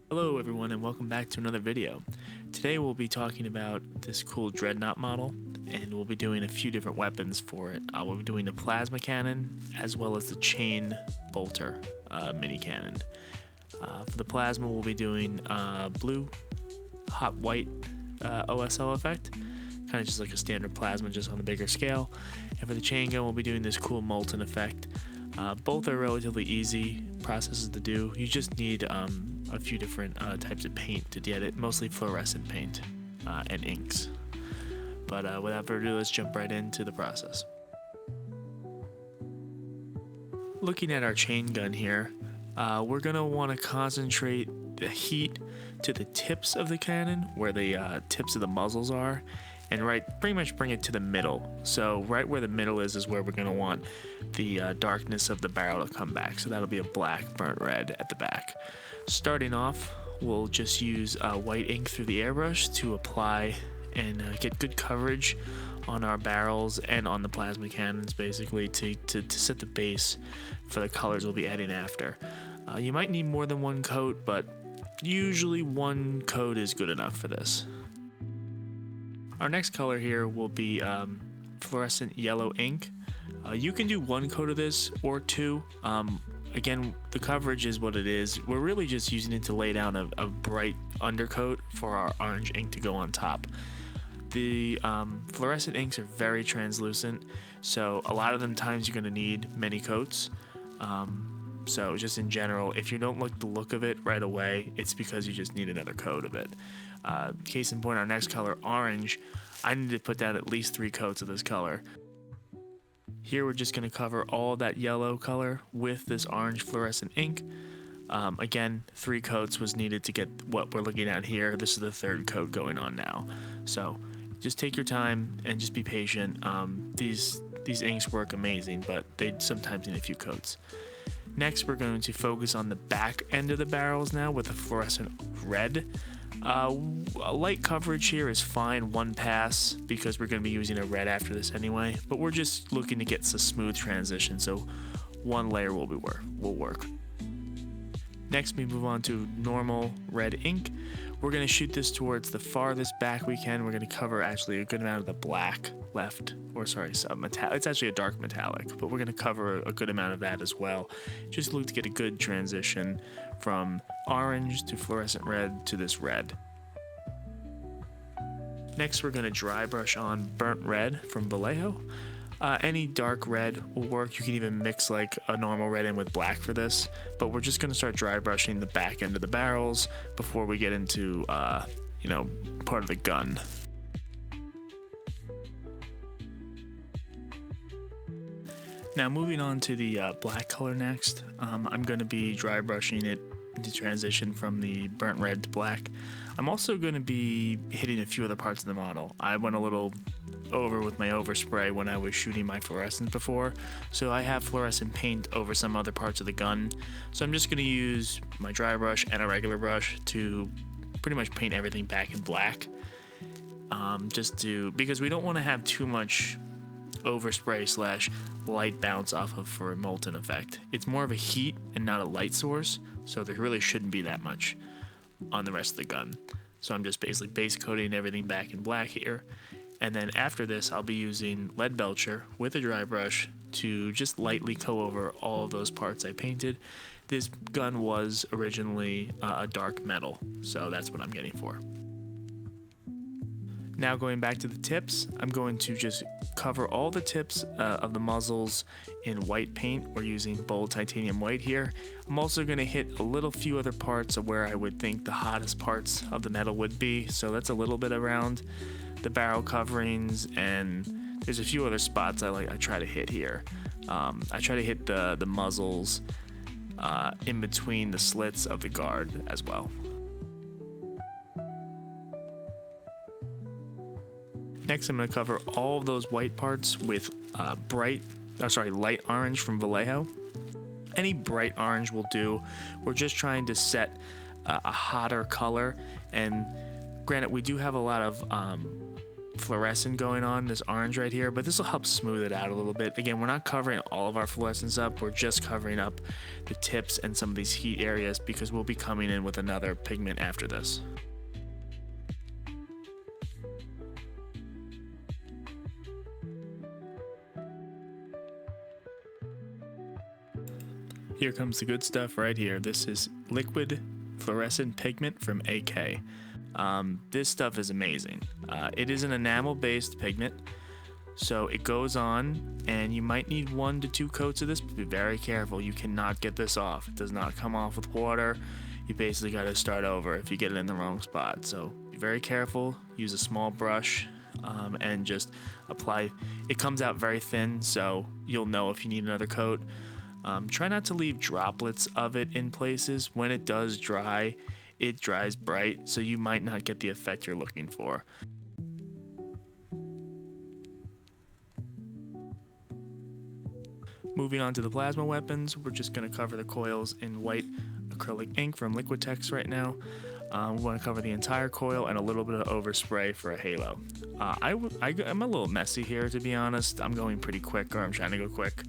Hello everyone and welcome back to another video. Today we'll be talking about this cool Dreadnought model and we'll be doing a few different weapons for it. We'll be doing the plasma cannon as well as the chain bolter mini cannon. For the plasma we'll be doing blue, hot white OSL effect, kind of just like a standard plasma just on a bigger scale. And for the chain gun we'll be doing this cool Molten effect. Both are relatively easy processes to do. You just need a few different types of paint to get it, mostly fluorescent paint and inks. But without further ado, let's jump right into the process. Looking at our chain gun here, we're going to want to concentrate the heat to the tips of the cannon, where the tips of the muzzles are, and pretty much bring it to the middle. So right where the middle is where we're going to want the darkness of the barrel to come back. So that'll be a black burnt red at the back. Starting off, we'll just use white ink through the airbrush to apply and get good coverage on our barrels and on the plasma cannons, basically to set the base for the colors we'll be adding after. You might need more than one coat, but usually one coat is good enough for this. Our next color here will be fluorescent yellow ink. You can do one coat of this or two. Again, the coverage is what it is. We're really just using it to lay down a bright undercoat for our orange ink to go on top. The fluorescent inks are very translucent, so a lot of them times you're going to need many coats. So just in general, if you don't like the look of it right away, it's because you just need another coat of it. Case in point, our next color, orange, I need to put down at least 3 coats of this color. Here we're just going to cover all that yellow color with this orange fluorescent ink. Again, 3 coats was needed to get what we're looking at here. This is the 3rd coat going on now. So just take your time and just be patient. These inks work amazing, but they sometimes need a few coats. Next, we're going to focus on the back end of the barrels now with a fluorescent red. A light coverage here is fine, one pass, because we're going to be using a red after this anyway, but we're just looking to get a smooth transition, so one layer will work. Next, we move on to normal red ink. We're going to shoot this towards the farthest back we can. We're going to cover actually a good amount of the black left, it's actually a dark metallic, but we're going to cover a good amount of that as well. Just look to get a good transition from orange to fluorescent red to this red. Next, we're going to dry brush on burnt red from Vallejo. Any dark red will work. You can even mix like a normal red in with black for this, but we're just going to start dry brushing the back end of the barrels before we get into part of the gun. Now moving on to the black color next, I'm going to be dry brushing it to transition from the burnt red to black. I'm also going to be hitting a few other parts of the model. I went a little over with my overspray when I was shooting my fluorescent before, so I have fluorescent paint over some other parts of the gun. So I'm just going to use my dry brush and a regular brush to pretty much paint everything back in black, because we don't want to have too much overspray / light bounce off of for a Molten effect. It's more of a heat and not a light source, so there really shouldn't be that much on the rest of the gun. So I'm just basically base coating everything back in black here, and then after this I'll be using lead belcher with a dry brush to just lightly go over all of those parts I painted. This gun was originally a dark metal, so that's what I'm getting for. Now going back to the tips, I'm going to just cover all the tips of the muzzles in white paint. We're using bold titanium white here. I'm also going to hit a few other parts of where I would think the hottest parts of the metal would be. So that's a little bit around the barrel coverings, and there's a few other spots I try to hit here. I try to hit the muzzles in between the slits of the guard as well. Next, I'm going to cover all of those white parts with light orange from Vallejo. Any bright orange will do. We're just trying to set a hotter color, and granted, we do have a lot of fluorescent going on, this orange right here, but this will help smooth it out a little bit. Again, we're not covering all of our fluorescence up, we're just covering up the tips and some of these heat areas because we'll be coming in with another pigment after this. Here comes the good stuff right here. This is liquid fluorescent pigment from AK. This stuff is amazing. It is an enamel based pigment, so it goes on and you might need 1 to 2 coats of this, but be very careful. You cannot get this off. It does not come off with water. You basically got to start over if you get it in the wrong spot. So be very careful. Use a small brush and just apply. It comes out very thin, so you'll know if you need another coat. Try not to leave droplets of it in places. When it does dry, it dries bright, so you might not get the effect you're looking for. Moving on to the plasma weapons, we're just going to cover the coils in white acrylic ink from Liquitex right now. We want to cover the entire coil and a little bit of overspray for a halo. I'm a little messy here, to be honest. I'm going pretty quick, or I'm trying to go quick.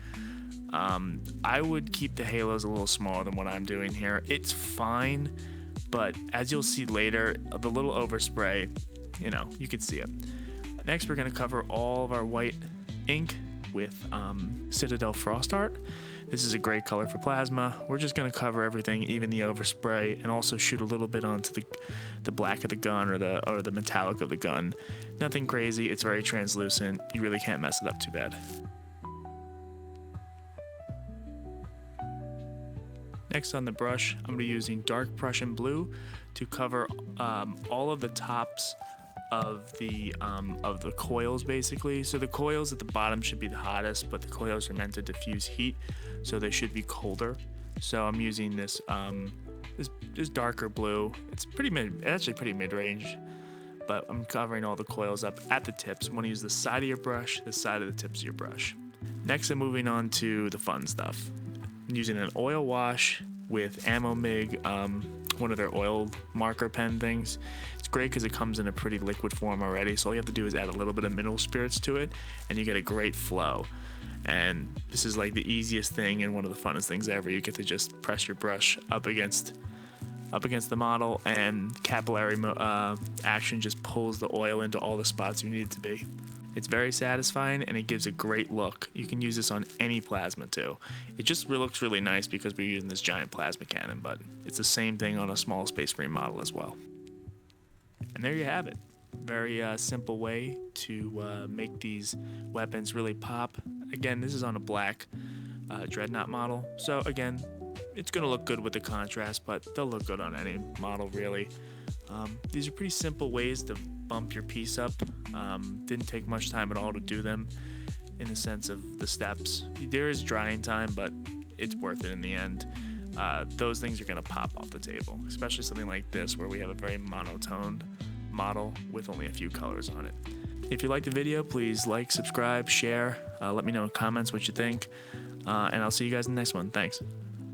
I would keep the halos a little smaller than what I'm doing here. It's fine, but as you'll see later, the little overspray, you can see it. Next, we're going to cover all of our white ink with Citadel Frost Art. This is a great color for plasma. We're just going to cover everything, even the overspray, and also shoot a little bit onto the black of the gun or the metallic of the gun. Nothing crazy. It's very translucent. You really can't mess it up too bad. Next on the brush, I'm going to be using dark Prussian blue to cover all of the tops of the coils, basically. So the coils at the bottom should be the hottest, but the coils are meant to diffuse heat, so they should be colder. So I'm using this this darker blue. It's actually pretty mid-range, but I'm covering all the coils up at the tips. You want to use the side of your brush, the side of the tips of your brush. Next, I'm moving on to the fun stuff. I'm using an oil wash with Ammo Mig, one of their oil marker pen things. It's great because it comes in a pretty liquid form already, so all you have to do is add a little bit of mineral spirits to it and you get a great flow. And this is like the easiest thing and one of the funnest things ever. You get to just press your brush up against the model, and capillary action just pulls the oil into all the spots you need it to be. It's very satisfying and it gives a great look. You can use this on any plasma too. It just looks really nice because we're using this giant plasma cannon, but it's the same thing on a small Space Marine model as well. And there you have it. Very simple way to make these weapons really pop. Again, this is on a black Dreadnought model, so again, it's going to look good with the contrast, but they'll look good on any model really. These are pretty simple ways to bump your piece up. Didn't take much time at all to do them in the sense of the steps. There is drying time, but it's worth it in the end. Those things are going to pop off the table, especially something like this where we have a very monotone model with only a few colors on it. If you liked the video, please like, subscribe, share, let me know in comments what you think, and I'll see you guys in the next one. Thanks.